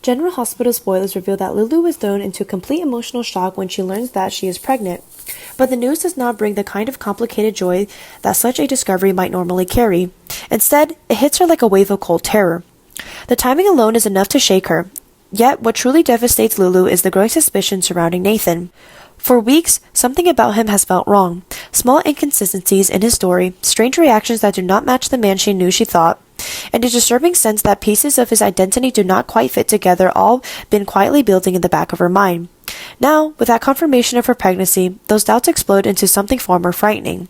General Hospital Spoilers reveal that Lulu is thrown into complete emotional shock when she learns that she is pregnant. But the news does not bring the kind of complicated joy that such a discovery might normally carry. Instead, it hits her like a wave of cold terror. The timing alone is enough to shake her. Yet, what truly devastates Lulu is the growing suspicion surrounding Nathan. For weeks, something about him has felt wrong. Small inconsistencies in his story, strange reactions that do not match the man she knew she thought, and a disturbing sense that pieces of his identity do not quite fit together all been quietly building in the back of her mind. Now, with that confirmation of her pregnancy, those doubts explode into something far more frightening.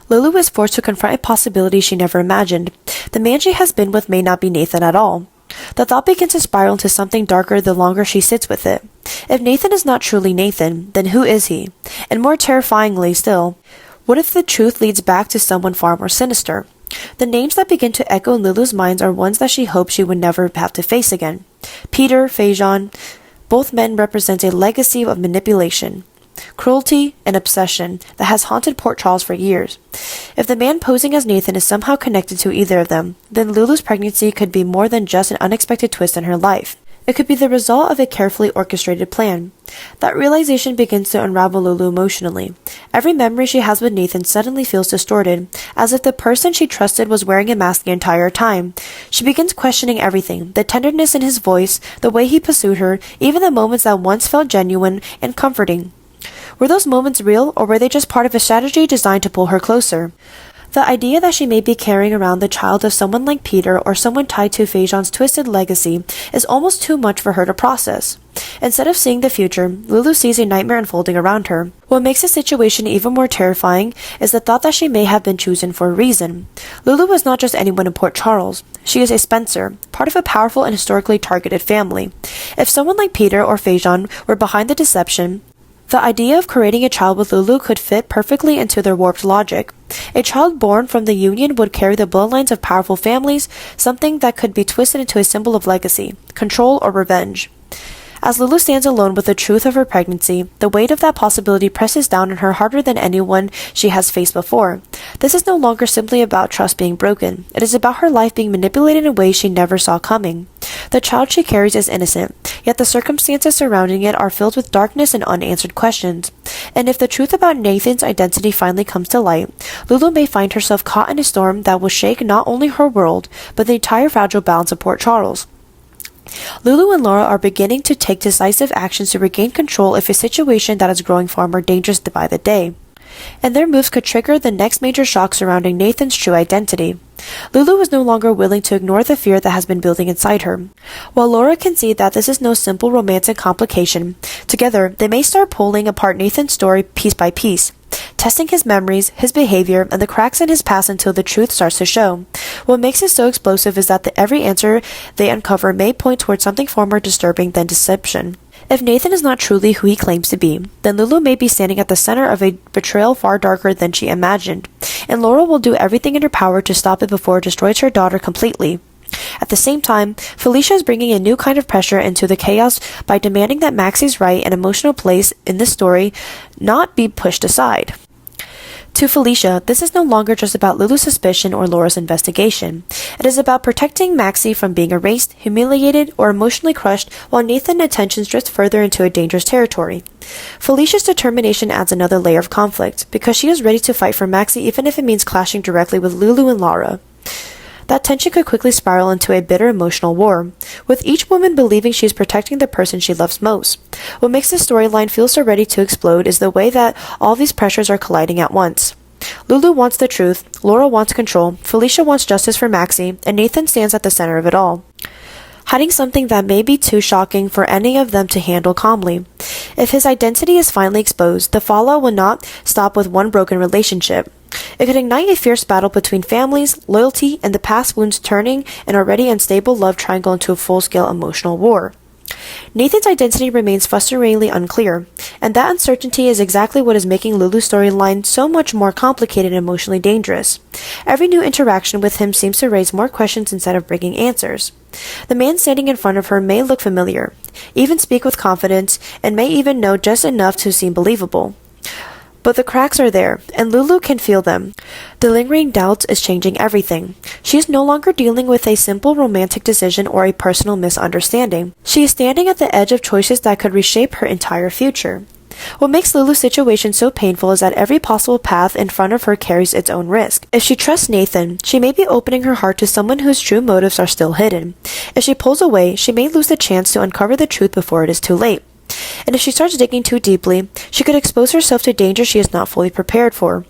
Lulu is forced to confront a possibility she never imagined. The man she has been with may not be Nathan at all. The thought begins to spiral into something darker the longer she sits with it. If Nathan is not truly Nathan, then who is he? And more terrifyingly still, what if the truth leads back to someone far more sinister? The names that begin to echo in Lulu's mind are ones that she hoped she would never have to face again. Peter, Fajon, both men represent a legacy of manipulation, cruelty, and obsession that has haunted Port Charles for years. If the man posing as Nathan is somehow connected to either of them, then Lulu's pregnancy could be more than just an unexpected twist in her life. It could be the result of a carefully orchestrated plan. That realization begins to unravel Lulu emotionally. Every memory she has with Nathan suddenly feels distorted, as if the person she trusted was wearing a mask the entire time. She begins questioning everything, the tenderness in his voice, the way he pursued her, even the moments that once felt genuine and comforting. Were those moments real, or were they just part of a strategy designed to pull her closer? The idea that she may be carrying around the child of someone like Peter or someone tied to Fajon's twisted legacy is almost too much for her to process. Instead of seeing the future, Lulu sees a nightmare unfolding around her. What makes the situation even more terrifying is the thought that she may have been chosen for a reason. Lulu is not just anyone in Port Charles. She is a Spencer, part of a powerful and historically targeted family. If someone like Peter or Fajon were behind the deception, the idea of creating a child with Lulu could fit perfectly into their warped logic. A child born from the union would carry the bloodlines of powerful families, something that could be twisted into a symbol of legacy, control, or revenge. As Lulu stands alone with the truth of her pregnancy, the weight of that possibility presses down on her harder than anyone she has faced before. This is no longer simply about trust being broken. It is about her life being manipulated in ways she never saw coming. The child she carries is innocent, yet the circumstances surrounding it are filled with darkness and unanswered questions. And if the truth about Nathan's identity finally comes to light, Lulu may find herself caught in a storm that will shake not only her world, but the entire fragile balance of Port Charles. Lulu and Laura are beginning to take decisive actions to regain control of a situation that is growing far more dangerous by the day. And their moves could trigger the next major shock surrounding Nathan's true identity. Lulu is no longer willing to ignore the fear that has been building inside her. While Laura can see that this is no simple romantic complication, together they may start pulling apart Nathan's story piece by piece, testing his memories, his behavior, and the cracks in his past until the truth starts to show. What makes it so explosive is that every answer they uncover may point towards something far more disturbing than deception. If Nathan is not truly who he claims to be, then Lulu may be standing at the center of a betrayal far darker than she imagined, and Laura will do everything in her power to stop it before it destroys her daughter completely. At the same time, Felicia is bringing a new kind of pressure into the chaos by demanding that Maxie's right and emotional place in this story not be pushed aside. To Felicia, this is no longer just about Lulu's suspicion or Laura's investigation. It is about protecting Maxie from being erased, humiliated, or emotionally crushed while Nathan's attentions drift further into a dangerous territory. Felicia's determination adds another layer of conflict, because she is ready to fight for Maxie even if it means clashing directly with Lulu and Laura. That tension could quickly spiral into a bitter emotional war, with each woman believing she is protecting the person she loves most. What makes this storyline feel so ready to explode is the way that all these pressures are colliding at once. Lulu wants the truth, Laura wants control, Felicia wants justice for Maxie, and Nathan stands at the center of it all, hiding something that may be too shocking for any of them to handle calmly. If his identity is finally exposed, the fallout will not stop with one broken relationship. It could ignite a fierce battle between families, loyalty, and the past wounds, turning an already unstable love triangle into a full-scale emotional war. Nathan's identity remains frustratingly unclear, and that uncertainty is exactly what is making Lulu's storyline so much more complicated and emotionally dangerous. Every new interaction with him seems to raise more questions instead of bringing answers. The man standing in front of her may look familiar, even speak with confidence, and may even know just enough to seem believable. But the cracks are there, and Lulu can feel them. The lingering doubt is changing everything. She is no longer dealing with a simple romantic decision or a personal misunderstanding. She is standing at the edge of choices that could reshape her entire future. What makes Lulu's situation so painful is that every possible path in front of her carries its own risk. If she trusts Nathan, she may be opening her heart to someone whose true motives are still hidden. If she pulls away, she may lose the chance to uncover the truth before it is too late. And if she starts digging too deeply, she could expose herself to danger she is not fully prepared for.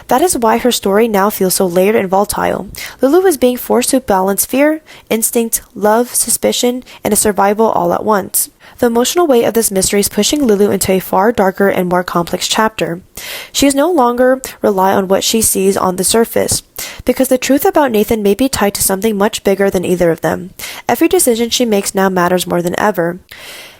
That is why her story now feels so layered and volatile. Lulu is being forced to balance fear, instinct, love, suspicion, and a survival all at once. The emotional weight of this mystery is pushing Lulu into a far darker and more complex chapter. She is no longer rely on what she sees on the surface, because the truth about Nathan may be tied to something much bigger than either of them. Every decision she makes now matters more than ever.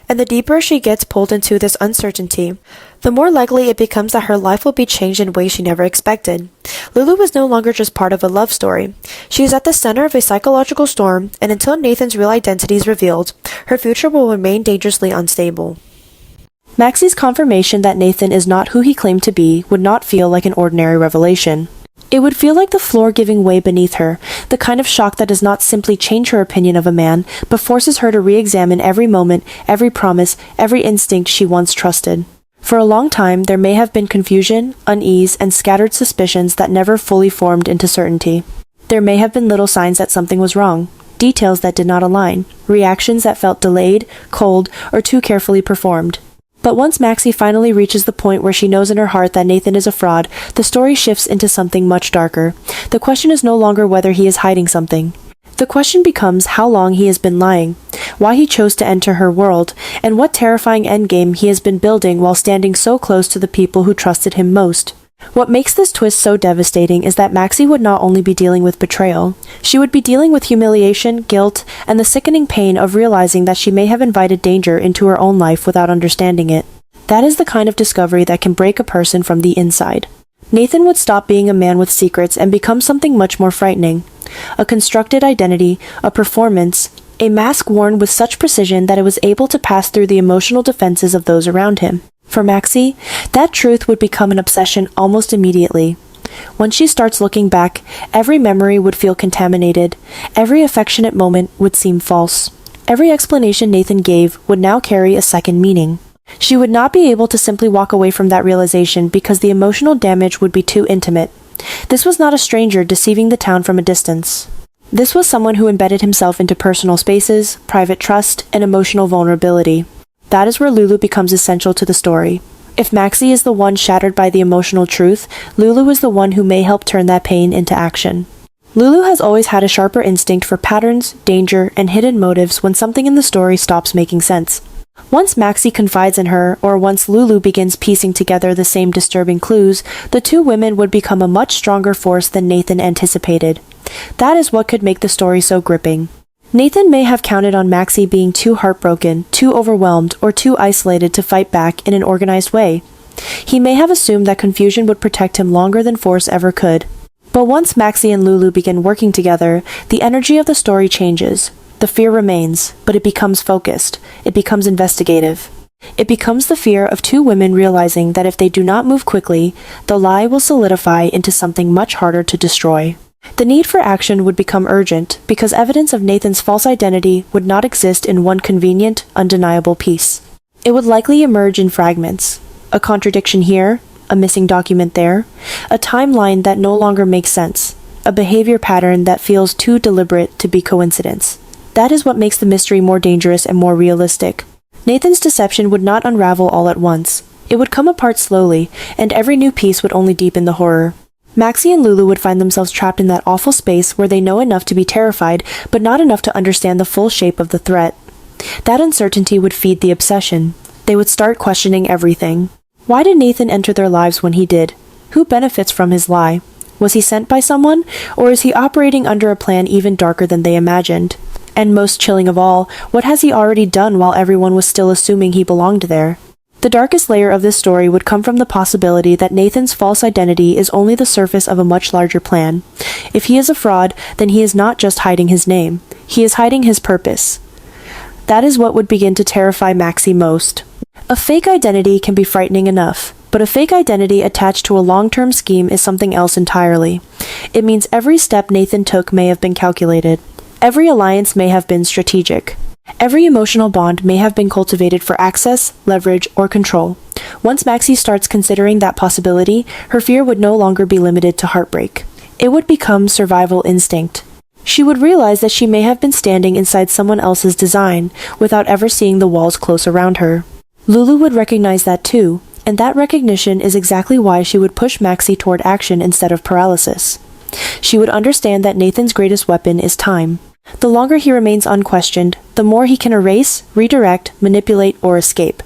And the deeper she gets pulled into this uncertainty, the more likely it becomes that her life will be changed in ways she never expected. Lulu is no longer just part of a love story. She is at the center of a psychological storm, and until Nathan's real identity is revealed, her future will remain dangerously unstable. Maxie's confirmation that Nathan is not who he claimed to be would not feel like an ordinary revelation. It would feel like the floor giving way beneath her, the kind of shock that does not simply change her opinion of a man, but forces her to re-examine every moment, every promise, every instinct she once trusted. For a long time, there may have been confusion, unease, and scattered suspicions that never fully formed into certainty. There may have been little signs that something was wrong, details that did not align, reactions that felt delayed, cold, or too carefully performed. But once Maxie finally reaches the point where she knows in her heart that Nathan is a fraud, the story shifts into something much darker. The question is no longer whether he is hiding something. The question becomes how long he has been lying, why he chose to enter her world, and what terrifying endgame he has been building while standing so close to the people who trusted him most. What makes this twist so devastating is that Maxie would not only be dealing with betrayal, she would be dealing with humiliation, guilt, and the sickening pain of realizing that she may have invited danger into her own life without understanding it. That is the kind of discovery that can break a person from the inside. Nathan would stop being a man with secrets and become something much more frightening. A constructed identity, a performance, a mask worn with such precision that it was able to pass through the emotional defenses of those around him. For Maxie, that truth would become an obsession almost immediately. When she starts looking back, every memory would feel contaminated, every affectionate moment would seem false. Every explanation Nathan gave would now carry a second meaning. She would not be able to simply walk away from that realization because the emotional damage would be too intimate. This was not a stranger deceiving the town from a distance. This was someone who embedded himself into personal spaces, private trust, and emotional vulnerability. That is where Lulu becomes essential to the story. If Maxie is the one shattered by the emotional truth, Lulu is the one who may help turn that pain into action. Lulu has always had a sharper instinct for patterns, danger, and hidden motives when something in the story stops making sense. Once Maxie confides in her, or once Lulu begins piecing together the same disturbing clues, the two women would become a much stronger force than Nathan anticipated. That is what could make the story so gripping. Nathan may have counted on Maxie being too heartbroken, too overwhelmed, or too isolated to fight back in an organized way. He may have assumed that confusion would protect him longer than force ever could. But once Maxie and Lulu begin working together, the energy of the story changes. The fear remains, but it becomes focused. It becomes investigative. It becomes the fear of two women realizing that if they do not move quickly, the lie will solidify into something much harder to destroy. The need for action would become urgent because evidence of Nathan's false identity would not exist in one convenient, undeniable piece. It would likely emerge in fragments. A contradiction here, a missing document there, a timeline that no longer makes sense, a behavior pattern that feels too deliberate to be coincidence. That is what makes the mystery more dangerous and more realistic. Nathan's deception would not unravel all at once. It would come apart slowly, and every new piece would only deepen the horror. Maxie and Lulu would find themselves trapped in that awful space where they know enough to be terrified, but not enough to understand the full shape of the threat. That uncertainty would feed the obsession. They would start questioning everything. Why did Nathan enter their lives when he did? Who benefits from his lie? Was he sent by someone, or is he operating under a plan even darker than they imagined? And most chilling of all, what has he already done while everyone was still assuming he belonged there? The darkest layer of this story would come from the possibility that Nathan's false identity is only the surface of a much larger plan. If he is a fraud, then he is not just hiding his name. He is hiding his purpose. That is what would begin to terrify Maxie most. A fake identity can be frightening enough, But a fake identity attached to a long-term scheme is something else entirely. It means every step Nathan took may have been calculated. Every alliance may have been strategic. Every emotional bond may have been cultivated for access, leverage, or control. Once Maxie starts considering that possibility, her fear would no longer be limited to heartbreak. It would become survival instinct. She would realize that she may have been standing inside someone else's design, without ever seeing the walls close around her. Lulu would recognize that too, and that recognition is exactly why she would push Maxie toward action instead of paralysis. She would understand that Nathan's greatest weapon is time. The longer he remains unquestioned, the more he can erase, redirect, manipulate, or escape.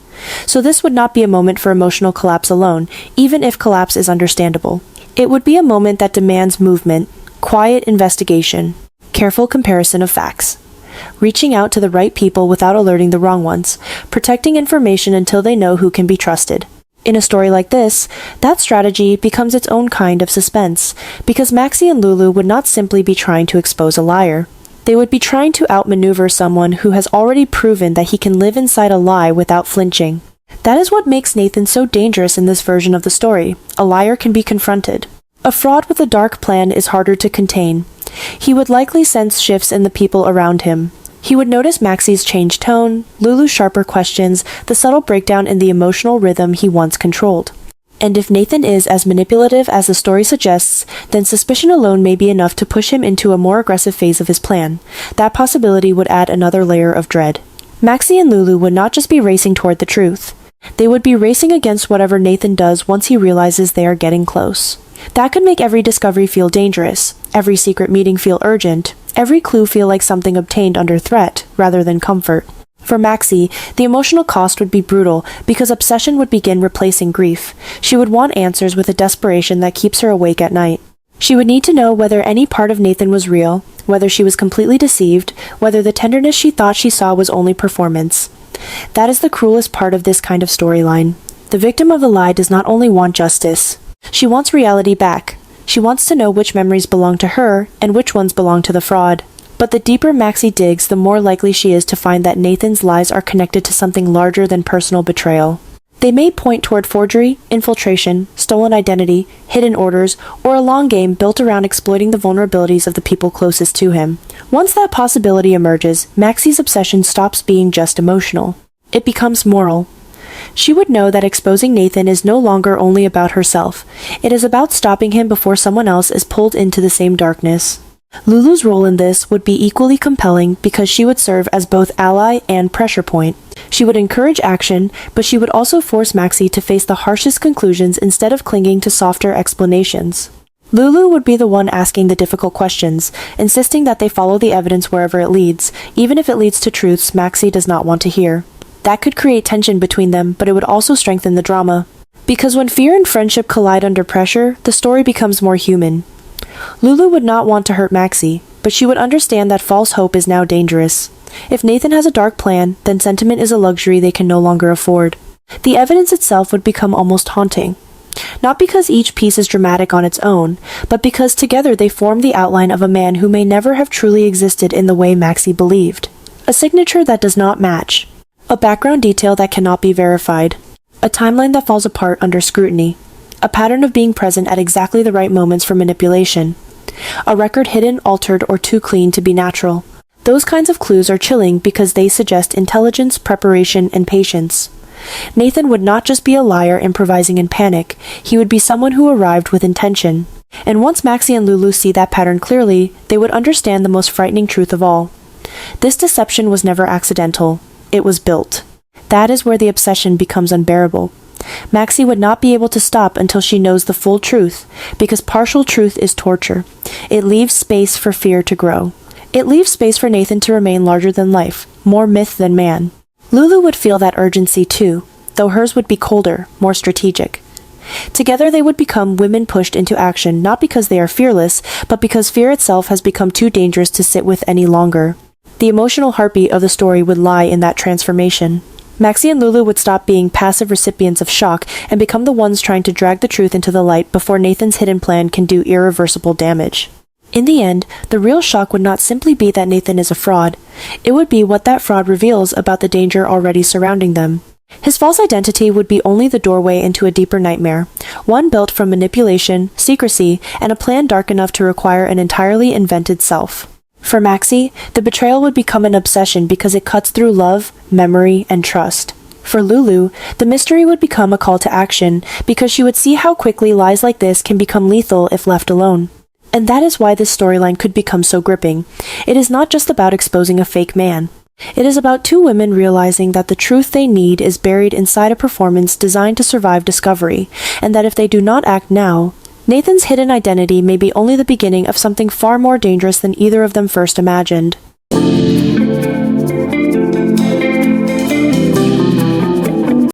So this would not be a moment for emotional collapse alone, even if collapse is understandable. It would be a moment that demands movement, quiet investigation, careful comparison of facts, reaching out to the right people without alerting the wrong ones, protecting information until they know who can be trusted. In a story like this, that strategy becomes its own kind of suspense, because Maxie and Lulu would not simply be trying to expose a liar. They would be trying to outmaneuver someone who has already proven that he can live inside a lie without flinching. That is what makes Nathan so dangerous in this version of the story. A liar can be confronted. A fraud with a dark plan is harder to contain. He would likely sense shifts in the people around him. He would notice Maxie's changed tone, Lulu's sharper questions, the subtle breakdown in the emotional rhythm he once controlled. And if Nathan is as manipulative as the story suggests, then suspicion alone may be enough to push him into a more aggressive phase of his plan. That possibility would add another layer of dread. Maxie and Lulu would not just be racing toward the truth. They would be racing against whatever Nathan does once he realizes they are getting close. That could make every discovery feel dangerous, every secret meeting feel urgent, every clue feel like something obtained under threat, rather than comfort. For Maxie, the emotional cost would be brutal because obsession would begin replacing grief. She would want answers with a desperation that keeps her awake at night. She would need to know whether any part of Nathan was real, whether she was completely deceived, whether the tenderness she thought she saw was only performance. That is the cruelest part of this kind of storyline. The victim of the lie does not only want justice. She wants reality back. She wants to know which memories belong to her and which ones belong to the fraud. But the deeper Maxie digs, the more likely she is to find that Nathan's lies are connected to something larger than personal betrayal. They may point toward forgery, infiltration, stolen identity, hidden orders, or a long game built around exploiting the vulnerabilities of the people closest to him. Once that possibility emerges, Maxie's obsession stops being just emotional. It becomes moral. She would know that exposing Nathan is no longer only about herself. It is about stopping him before someone else is pulled into the same darkness. Lulu's role in this would be equally compelling because she would serve as both ally and pressure point. She would encourage action, but she would also force Maxie to face the harshest conclusions instead of clinging to softer explanations. Lulu would be the one asking the difficult questions, insisting that they follow the evidence wherever it leads, even if it leads to truths Maxie does not want to hear. That could create tension between them, but it would also strengthen the drama. Because when fear and friendship collide under pressure, the story becomes more human. Lulu would not want to hurt Maxie, but she would understand that false hope is now dangerous. If Nathan has a dark plan, then sentiment is a luxury they can no longer afford. The evidence itself would become almost haunting. Not because each piece is dramatic on its own, but because together they form the outline of a man who may never have truly existed in the way Maxie believed. A signature that does not match. A background detail that cannot be verified. A timeline that falls apart under scrutiny. A pattern of being present at exactly the right moments for manipulation. A record hidden, altered, or too clean to be natural. Those kinds of clues are chilling because they suggest intelligence, preparation, and patience. Nathan would not just be a liar improvising in panic, he would be someone who arrived with intention. And once Maxie and Lulu see that pattern clearly, they would understand the most frightening truth of all. This deception was never accidental. It was built. That is where the obsession becomes unbearable. Maxie would not be able to stop until she knows the full truth, because partial truth is torture. It leaves space for fear to grow. It leaves space for Nathan to remain larger than life, more myth than man. Lulu would feel that urgency too, though hers would be colder, more strategic. Together they would become women pushed into action not because they are fearless, but because fear itself has become too dangerous to sit with any longer. The emotional heartbeat of the story would lie in that transformation. Maxie and Lulu would stop being passive recipients of shock and become the ones trying to drag the truth into the light before Nathan's hidden plan can do irreversible damage. In the end, the real shock would not simply be that Nathan is a fraud. It would be what that fraud reveals about the danger already surrounding them. His false identity would be only the doorway into a deeper nightmare, one built from manipulation, secrecy, and a plan dark enough to require an entirely invented self. For Maxie, the betrayal would become an obsession because it cuts through love, memory, and trust. For Lulu, the mystery would become a call to action because she would see how quickly lies like this can become lethal if left alone. And that is why this storyline could become so gripping. It is not just about exposing a fake man. It is about two women realizing that the truth they need is buried inside a performance designed to survive discovery, and that if they do not act now, Nathan's hidden identity may be only the beginning of something far more dangerous than either of them first imagined.